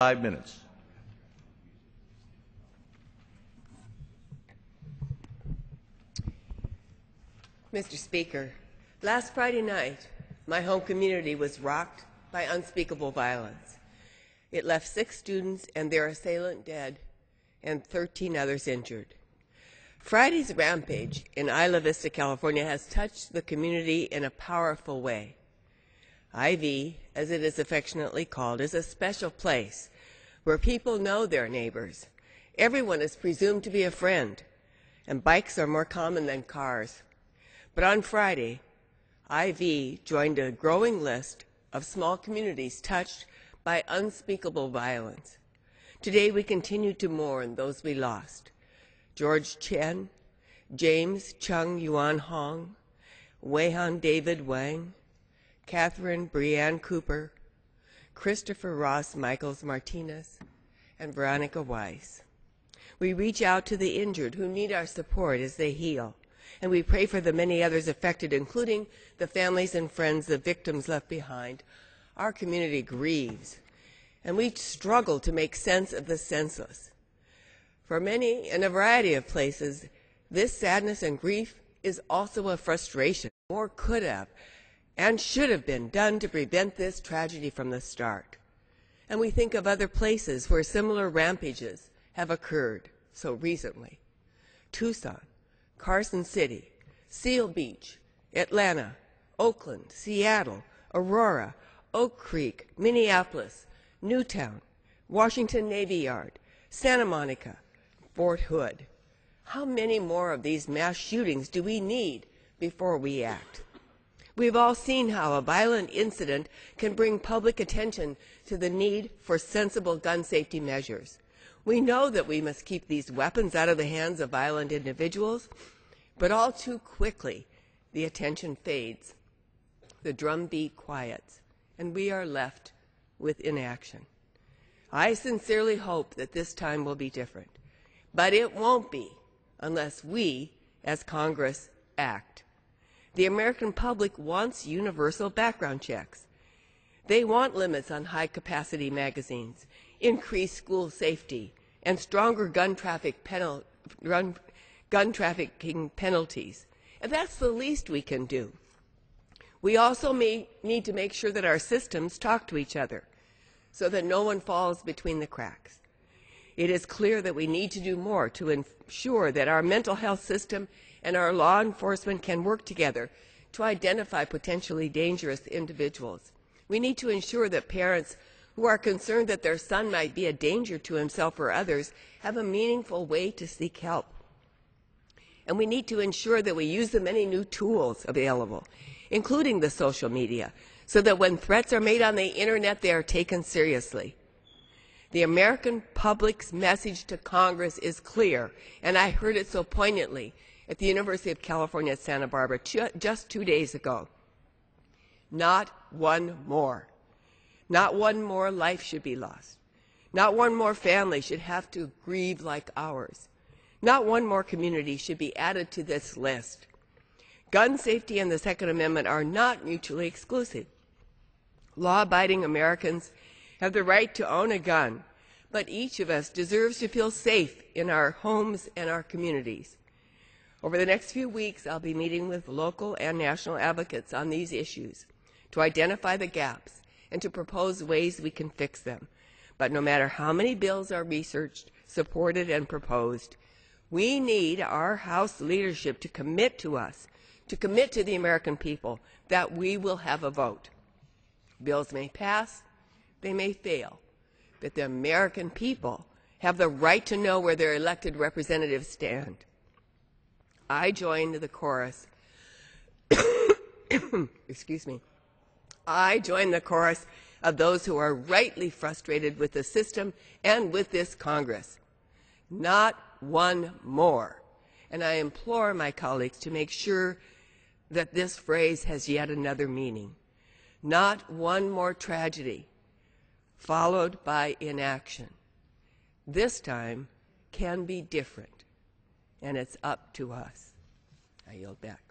5 minutes. Mr. Speaker, last Friday night, my home community was rocked by unspeakable violence. It left 6 students and their assailant dead and 13 others injured. Friday's rampage in Isla, Vista, California has touched the community in a powerful way. IV, as it is affectionately called, is a special place where people know their neighbors. Everyone is presumed to be a friend, and bikes are more common than cars. But on Friday, IV joined a growing list of small communities touched by unspeakable violence. Today we continue to mourn those we lost: George Chen, James Chung Yuan Hong, Weihan David Wang, Catherine Brianne Cooper, Christopher Ross Michaels Martinez, and Veronica Weiss. We reach out to the injured who need our support as they heal, and we pray for the many others affected, including the families and friends of victims left behind. Our community grieves, and we struggle to make sense of the senseless. For many, in a variety of places, this sadness and grief is also a frustration. More could have and should have been done to prevent this tragedy from the start. And we think of other places where similar rampages have occurred so recently: Tucson, Carson City, Seal Beach, Atlanta, Oakland, Seattle, Aurora, Oak Creek, Minneapolis, Newtown, Washington Navy Yard, Santa Monica, Fort Hood. How many more of these mass shootings do we need before we act? We've all seen how a violent incident can bring public attention to the need for sensible gun safety measures. We know that we must keep these weapons out of the hands of violent individuals, but all too quickly the attention fades, the drumbeat quiets, and we are left with inaction. I sincerely hope that this time will be different, but it won't be unless we, as Congress, act. The American public wants universal background checks. They want limits on high-capacity magazines, increased school safety, and stronger gun trafficking penalties. And that's the least we can do. We also need to make sure that our systems talk to each other so that no one falls between the cracks. It is clear that we need to do more to ensure that our mental health system and our law enforcement can work together to identify potentially dangerous individuals. We need to ensure that parents who are concerned that their son might be a danger to himself or others have a meaningful way to seek help. And we need to ensure that we use the many new tools available, including the social media, so that when threats are made on the internet, they are taken seriously. The American public's message to Congress is clear, and I heard it so poignantly at the University of California at Santa Barbara just 2 days ago. Not one more. Not one more life should be lost. Not one more family should have to grieve like ours. Not one more community should be added to this list. Gun safety and the Second Amendment are not mutually exclusive. Law-abiding Americans have the right to own a gun, but each of us deserves to feel safe in our homes and our communities. Over the next few weeks, I'll be meeting with local and national advocates on these issues to identify the gaps and to propose ways we can fix them. But no matter how many bills are researched, supported, and proposed, we need our House leadership to commit to us, to commit to the American people, that we will have a vote. Bills may pass, they may fail, but the American people have the right to know where their elected representatives stand. I joined the chorus excuse me. I join the chorus of those who are rightly frustrated with the system and with this Congress. Not one more. And I implore my colleagues to make sure that this phrase has yet another meaning. Not one more tragedy followed by inaction. This time can be different, and it's up to us. I yield back.